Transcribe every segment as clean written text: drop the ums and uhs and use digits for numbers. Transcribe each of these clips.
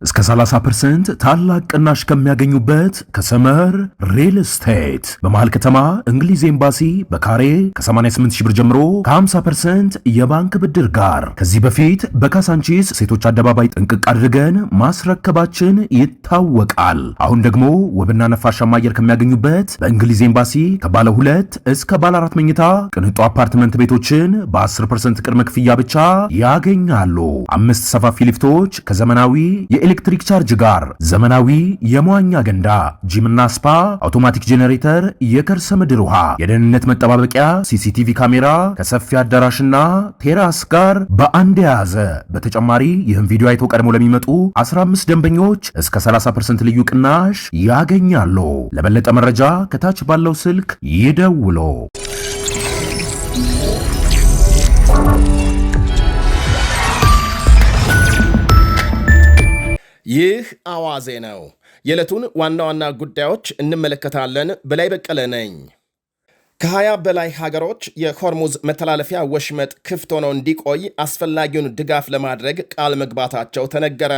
እስከ 30% ታላቅ ቅናሽ ከሚያገኙበት ከሰመር ሪል ስቴት በመሃል ከተማ እንግሊዝ ኤምባሲ በካሬ ከ88 ሺህ ብር ጀምሮ ከ50% የባንክ ብድር ጋር ከዚህ በፊት በካሳንቺስ ሴቶች አደባባይ ጥንቅቅ አድርገን ማስረከባችን ይታወቃል። አሁን ደግሞ ውብና ነፋሻማ አየር ከሚያገኙበት በእንግሊዝ ኤምባሲ ከባለ 2 እስከ ባለ 4 መኝታ ቅንጡ አፓርትመንት ቤቶችን በ10% ቅድመ ክፍያ ብቻ ያገኛሉ። 5 ሰፋፊ ሊፍቶች ከዘመናዊ ኤሌክትሪክ ቻርጅ ጋር ዘመናዊ የመዋኛ ገንዳ፣ ጂምና ስፓ፣ አውቶማቲክ ጄኔሬተር፣ የከርሰ ምድር ውሃ፣ የደህንነት መጠባበቂያ፣ ሲሲቲቪ ካሜራ ከሰፊ አዳራሽና ቴራስ ጋር በአንድ የያዘ። በተጨማሪ ይህን ቪዲዮ አይተው ቀድሞ ለሚመጡ 15 ደንበኞች እስከ 30% ልዩ ቅናሽ ያገኛሉ። ለበለጠ መረጃ ከታች ባለው ስልክ ይደውሉ። ይህ አዋዜ ነው። የዕለቱን ዋና ዋና ጉዳዮች እንመለከታለን። በላይ በቀለ ነኝ። ከ20 በላይ ሀገሮች የሆርሙዝ መተላለፊያ ወሽመጥ ክፍት ሆኖ እንዲቆይ አስፈላጊውን ድጋፍ ለማድረግ ቃል መግባታቸው ተነገረ።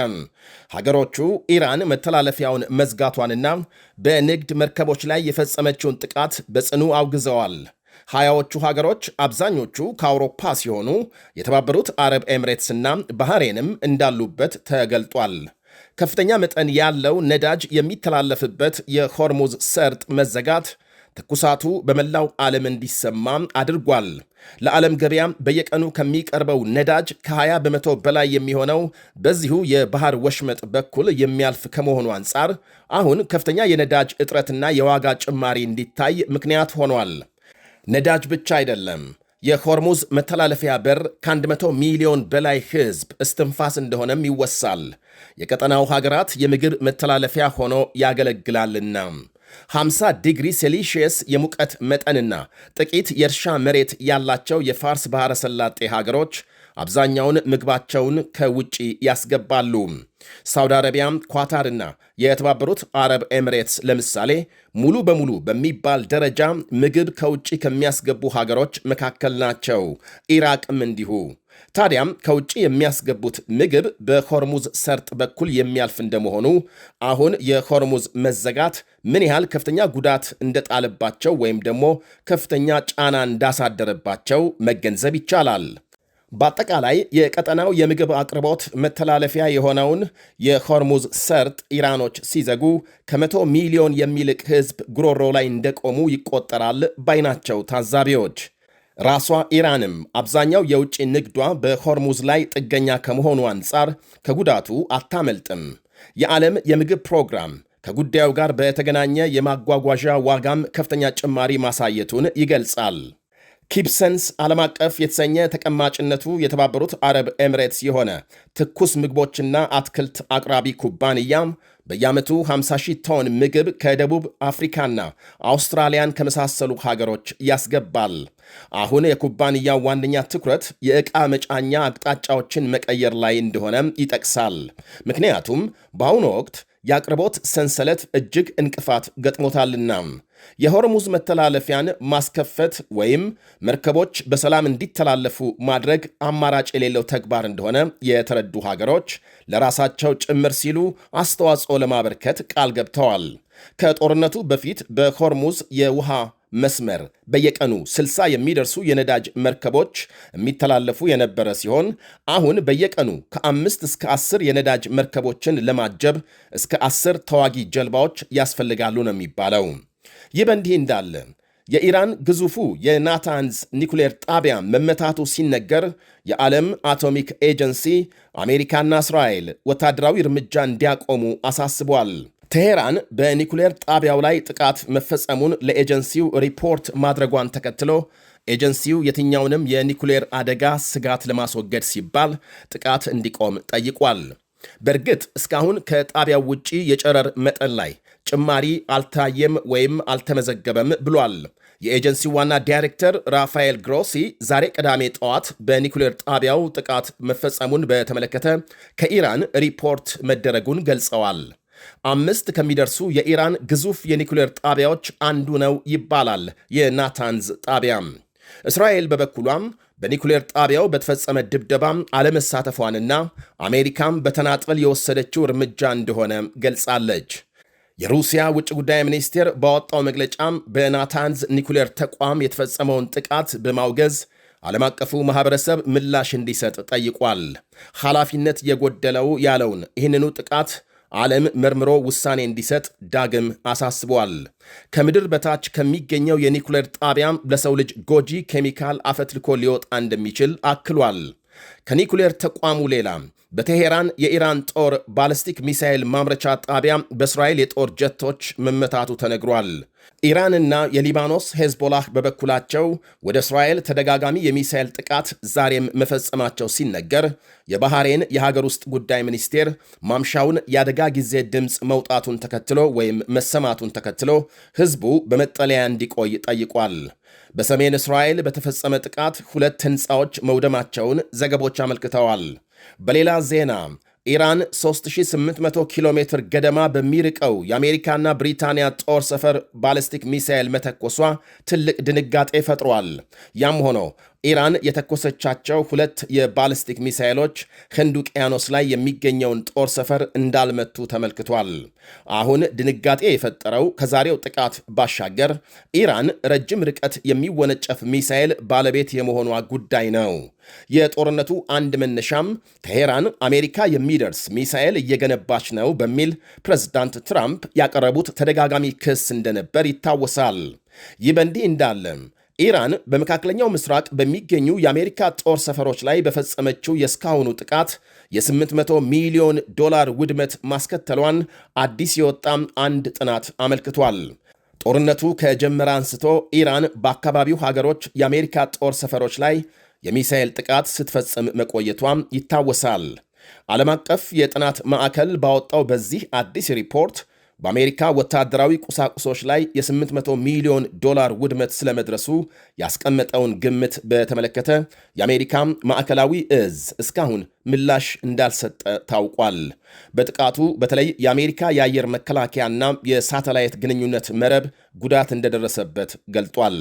ሀገሮቹ ኢራን መተላለፊያውን መዝጋቷንና በንግድ መርከቦች ላይ የፈጸመችውን ጥቃት በጽኑ አውግዘዋል። 20ዎቹ ሀገሮች አብዛኞቹ ከአውሮፓ ሲሆኑ የተባበሩት አረብ ኤምሬትስና ባህሬንም እንዳሉበት ተገልጧል። ከፍተኛ መጠን ያለው ነዳጅ የሚተላለፍበት የሆርሙዝ ሰርጥ መዘጋት ትኩሳቱ በመላው ዓለም እንዲሰማ አድርጓል። ለዓለም ገበያ በየቀኑ ከሚቀርበው ነዳጅ ከ20 በመቶ በላይ የሚሆነው በዚሁ የባህር ወሽመጥ በኩል የሚያልፍ ከመሆኑ አንጻር አሁን ከፍተኛ የነዳጅ እጥረትና የዋጋ ጭማሪ እንዲታይ ምክንያት ሆኗል። ነዳጅ ብቻ አይደለም። የሆርሙዝ መተላለፊያ በር ከ100 ሚሊዮን በላይ ሕዝብ እስትንፋስ እንደሆነም ይወሳል። የቀጠናው ሀገራት የምግብ መተላለፊያ ሆኖ ያገለግላልና 50 ዲግሪ ሴልሺየስ የሙቀት መጠንና ጥቂት የእርሻ መሬት ያላቸው የፋርስ ባሕረ ሰላጤ ሀገሮች አብዛኛውን ምግባቸውን ከውጪ ያስገባሉ። ሳውዲ አረቢያ፣ ኳታርና የተባበሩት አረብ ኤምሬትስ ለምሳሌ ሙሉ በሙሉ በሚባል ደረጃ ምግብ ከውጪ ከሚያስገቡ ሀገሮች መካከል ናቸው። ኢራቅም እንዲሁ። ታዲያም ከውጪ የሚያስገቡት ምግብ በሆርሙዝ ሰርጥ በኩል የሚያልፍ እንደመሆኑ አሁን የሆርሙዝ መዘጋት ምን ያህል ከፍተኛ ጉዳት እንደጣለባቸው ወይም ደግሞ ከፍተኛ ጫና እንዳሳደረባቸው መገንዘብ ይቻላል። በአጠቃላይ የቀጠናው የምግብ አቅርቦት መተላለፊያ የሆነውን የሆርሙዝ ሰርጥ ኢራኖች ሲዘጉ ከ100 ሚሊዮን የሚልቅ ሕዝብ ጉሮሮ ላይ እንደቆሙ ይቆጠራል ባይ ናቸው ታዛቢዎች። ራሷ ኢራንም አብዛኛው የውጭ ንግዷ በሆርሙዝ ላይ ጥገኛ ከመሆኑ አንጻር ከጉዳቱ አታመልጥም። የዓለም የምግብ ፕሮግራም ከጉዳዩ ጋር በተገናኘ የማጓጓዣ ዋጋም ከፍተኛ ጭማሪ ማሳየቱን ይገልጻል። ኪፕሰንስ ዓለም አቀፍ የተሰኘ ተቀማጭነቱ የተባበሩት አረብ ኤምሬትስ የሆነ ትኩስ ምግቦችና አትክልት አቅራቢ ኩባንያም በየዓመቱ 50 ሺህ ቶን ምግብ ከደቡብ አፍሪካና አውስትራሊያን ከመሳሰሉ ሀገሮች ያስገባል። አሁን የኩባንያው ዋነኛ ትኩረት የዕቃ መጫኛ አቅጣጫዎችን መቀየር ላይ እንደሆነ ይጠቅሳል። ምክንያቱም በአሁኑ ወቅት የአቅርቦት ሰንሰለት እጅግ እንቅፋት ገጥሞታልና የሆርሙዝ መተላለፊያን ማስከፈት ወይም መርከቦች በሰላም እንዲተላለፉ ማድረግ አማራጭ የሌለው ተግባር እንደሆነ የተረዱ ሀገሮች ለራሳቸው ጭምር ሲሉ አስተዋጽኦ ለማበርከት ቃል ገብተዋል። ከጦርነቱ በፊት በሆርሙዝ የውሃ መስመር በየቀኑ 60 የሚደርሱ የነዳጅ መርከቦች የሚተላለፉ የነበረ ሲሆን አሁን በየቀኑ ከ5 እስከ 10 የነዳጅ መርከቦችን ለማጀብ እስከ 10 ተዋጊ ጀልባዎች ያስፈልጋሉ ነው የሚባለው። ይህ በእንዲህ እንዳለ የኢራን ግዙፉ የናታንዝ ኒኩሌር ጣቢያ መመታቱ ሲነገር የዓለም አቶሚክ ኤጀንሲ አሜሪካና እስራኤል ወታደራዊ እርምጃ እንዲያቆሙ አሳስቧል። ቴሄራን በኒኩሌር ጣቢያው ላይ ጥቃት መፈጸሙን ለኤጀንሲው ሪፖርት ማድረጓን ተከትሎ ኤጀንሲው የትኛውንም የኒኩሌር አደጋ ስጋት ለማስወገድ ሲባል ጥቃት እንዲቆም ጠይቋል። በእርግጥ እስካሁን ከጣቢያው ውጪ የጨረር መጠን ላይ ጭማሪ አልታየም ወይም አልተመዘገበም ብሏል። የኤጀንሲው ዋና ዳይሬክተር ራፋኤል ግሮሲ ዛሬ ቅዳሜ ጠዋት በኒኩሌር ጣቢያው ጥቃት መፈጸሙን በተመለከተ ከኢራን ሪፖርት መደረጉን ገልጸዋል። 5 ከሚደርሱ የኢራን ግዙፍ የኒኩሌር ጣቢያዎች አንዱ ነው ይባላል የናታንዝ ጣቢያ። እስራኤል በበኩሏም በኒኩሌር ጣቢያው በተፈጸመ ድብደባ አለመሳተፏንና አሜሪካም በተናጥል የወሰደችው እርምጃ እንደሆነ ገልጻለች። የሩሲያ ውጭ ጉዳይ ሚኒስቴር ባወጣው መግለጫም በናታንዝ ኒኩሌር ተቋም የተፈጸመውን ጥቃት በማውገዝ ዓለም አቀፉ ማኅበረሰብ ምላሽ እንዲሰጥ ጠይቋል። ኃላፊነት የጎደለው ያለውን ይህንኑ ጥቃት ዓለም መርምሮ ውሳኔ እንዲሰጥ ዳግም አሳስቧል። ከምድር በታች ከሚገኘው የኒኩሌር ጣቢያም ለሰው ልጅ ጎጂ ኬሚካል አፈትልኮ ሊወጣ እንደሚችል አክሏል። ከኒኩሌር ተቋሙ ሌላ በቴሄራን የኢራን ጦር ባለስቲክ ሚሳኤል ማምረቻ ጣቢያ በእስራኤል የጦር ጀቶች መመታቱ ተነግሯል። ኢራንና የሊባኖስ ሄዝቦላህ በበኩላቸው ወደ እስራኤል ተደጋጋሚ የሚሳኤል ጥቃት ዛሬም መፈጸማቸው ሲነገር፣ የባህሬን የሀገር ውስጥ ጉዳይ ሚኒስቴር ማምሻውን የአደጋ ጊዜ ድምፅ መውጣቱን ተከትሎ ወይም መሰማቱን ተከትሎ ሕዝቡ በመጠለያ እንዲቆይ ጠይቋል። በሰሜን እስራኤል በተፈጸመ ጥቃት 2 ሕንፃዎች መውደማቸውን ዘገቦች አመልክተዋል። በሌላ ዜና ኢራን 3800 ኪሎ ሜትር ገደማ በሚርቀው የአሜሪካና ብሪታንያ ጦር ሰፈር ባለስቲክ ሚሳኤል መተኮሷ ትልቅ ድንጋጤ ፈጥሯል። ያም ሆኖ ኢራን የተኮሰቻቸው 2 የባለስቲክ ሚሳኤሎች ህንድ ውቅያኖስ ላይ የሚገኘውን ጦር ሰፈር እንዳልመቱ ተመልክቷል። አሁን ድንጋጤ የፈጠረው ከዛሬው ጥቃት ባሻገር ኢራን ረጅም ርቀት የሚወነጨፍ ሚሳኤል ባለቤት የመሆኗ ጉዳይ ነው። የጦርነቱ አንድ መነሻም ቴሄራን አሜሪካ የሚደርስ ሚሳኤል እየገነባች ነው በሚል ፕሬዝዳንት ትራምፕ ያቀረቡት ተደጋጋሚ ክስ እንደነበር ይታወሳል። ይህ በእንዲህ እንዳለ ኢራን በመካከለኛው ምስራቅ በሚገኙ የአሜሪካ ጦር ሰፈሮች ላይ በፈጸመችው የእስካሁኑ ጥቃት የ800 ሚሊዮን ዶላር ውድመት ማስከተሏን አዲስ የወጣም አንድ ጥናት አመልክቷል። ጦርነቱ ከጀመረ አንስቶ ኢራን በአካባቢው ሀገሮች የአሜሪካ ጦር ሰፈሮች ላይ የሚሳኤል ጥቃት ስትፈጽም መቆየቷም ይታወሳል። ዓለም አቀፍ የጥናት ማዕከል ባወጣው በዚህ አዲስ ሪፖርት በአሜሪካ ወታደራዊ ቁሳቁሶች ላይ የ800 ሚሊዮን ዶላር ውድመት ስለመድረሱ ያስቀመጠውን ግምት በተመለከተ የአሜሪካ ማዕከላዊ እዝ እስካሁን ምላሽ እንዳልሰጠ ታውቋል። በጥቃቱ በተለይ የአሜሪካ የአየር መከላከያና የሳተላይት ግንኙነት መረብ ጉዳት እንደደረሰበት ገልጧል።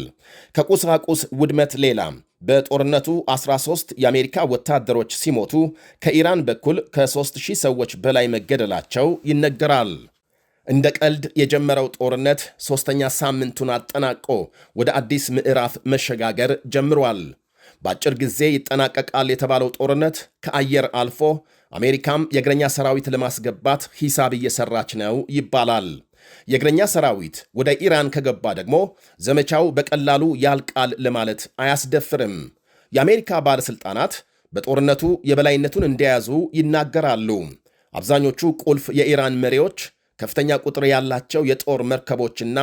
ከቁሳቁስ ውድመት ሌላ በጦርነቱ 13 የአሜሪካ ወታደሮች ሲሞቱ ከኢራን በኩል ከ3000 ሰዎች በላይ መገደላቸው ይነገራል። እንደ ቀልድ የጀመረው ጦርነት 3ኛ ሳምንቱን አጠናቆ ወደ አዲስ ምዕራፍ መሸጋገር ጀምሯል። በአጭር ጊዜ ይጠናቀቃል የተባለው ጦርነት ከአየር አልፎ አሜሪካም የእግረኛ ሰራዊት ለማስገባት ሂሳብ እየሰራች ነው ይባላል። የእግረኛ ሰራዊት ወደ ኢራን ከገባ ደግሞ ዘመቻው በቀላሉ ያልቃል ለማለት አያስደፍርም። የአሜሪካ ባለሥልጣናት በጦርነቱ የበላይነቱን እንደያዙ ይናገራሉ። አብዛኞቹ ቁልፍ የኢራን መሪዎች ከፍተኛ ቁጥር ያላቸው የጦር መርከቦችና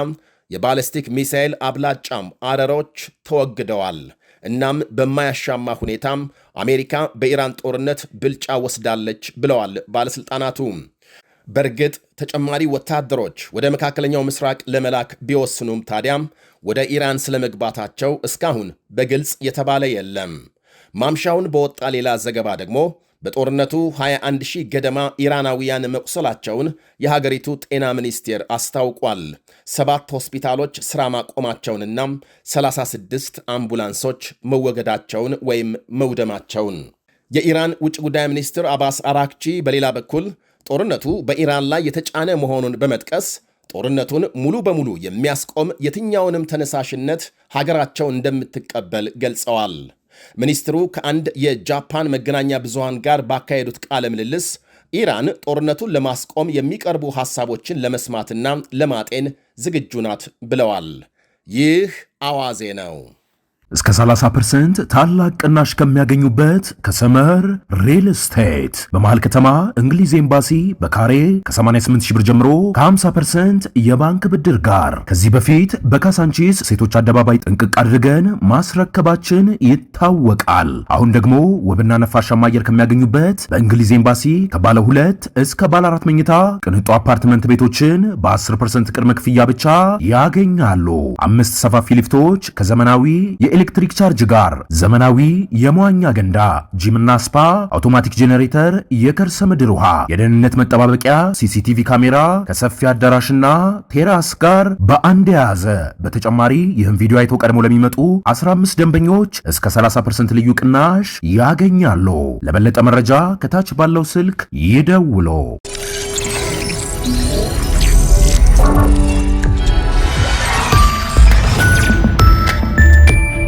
የባለስቲክ ሚሳኤል አብላጫም አረሮች ተወግደዋል። እናም በማያሻማ ሁኔታም አሜሪካ በኢራን ጦርነት ብልጫ ወስዳለች ብለዋል ባለሥልጣናቱ። በእርግጥ ተጨማሪ ወታደሮች ወደ መካከለኛው ምስራቅ ለመላክ ቢወስኑም ታዲያም ወደ ኢራን ስለመግባታቸው እስካሁን በግልጽ የተባለ የለም። ማምሻውን በወጣ ሌላ ዘገባ ደግሞ በጦርነቱ 21,000 ገደማ ኢራናውያን መቁሰላቸውን የሀገሪቱ ጤና ሚኒስቴር አስታውቋል። 7 ሆስፒታሎች ሥራ ማቆማቸውንና 36 አምቡላንሶች መወገዳቸውን ወይም መውደማቸውን። የኢራን ውጭ ጉዳይ ሚኒስትር አባስ አራክቺ በሌላ በኩል ጦርነቱ በኢራን ላይ የተጫነ መሆኑን በመጥቀስ ጦርነቱን ሙሉ በሙሉ የሚያስቆም የትኛውንም ተነሳሽነት ሀገራቸው እንደምትቀበል ገልጸዋል። ሚኒስትሩ ከአንድ የጃፓን መገናኛ ብዙሃን ጋር ባካሄዱት ቃለ ምልልስ ኢራን ጦርነቱን ለማስቆም የሚቀርቡ ሐሳቦችን ለመስማትና ለማጤን ዝግጁ ናት ብለዋል። ይህ አዋዜ ነው። እስከ 30% ታላቅ ቅናሽ ከሚያገኙበት ከሰመር ሪል ስቴት በመሃል ከተማ እንግሊዝ ኤምባሲ በካሬ ከ88 ሺህ ብር ጀምሮ ከ50% የባንክ ብድር ጋር ከዚህ በፊት በካሳንቺስ ሴቶች አደባባይ ጥንቅቅ አድርገን ማስረከባችን ይታወቃል። አሁን ደግሞ ውብና ነፋሻማ አየር ከሚያገኙበት በእንግሊዝ ኤምባሲ ከባለ 2 እስከ ባለ 4 መኝታ ቅንጡ አፓርትመንት ቤቶችን በ10% ቅድመ ክፍያ ብቻ ያገኛሉ። 5 ሰፋፊ ሊፍቶች ከዘመናዊ ከኤሌክትሪክ ቻርጅ ጋር ዘመናዊ የመዋኛ ገንዳ፣ ጂምና ስፓ፣ አውቶማቲክ ጄኔሬተር፣ የከርሰ ምድር ውሃ፣ የደህንነት መጠባበቂያ፣ ሲሲቲቪ ካሜራ ከሰፊ አዳራሽና ቴራስ ጋር በአንድ የያዘ። በተጨማሪ ይህን ቪዲዮ አይቶ ቀድሞ ለሚመጡ 15 ደንበኞች እስከ 30% ልዩ ቅናሽ ያገኛሉ። ለበለጠ መረጃ ከታች ባለው ስልክ ይደውሉ።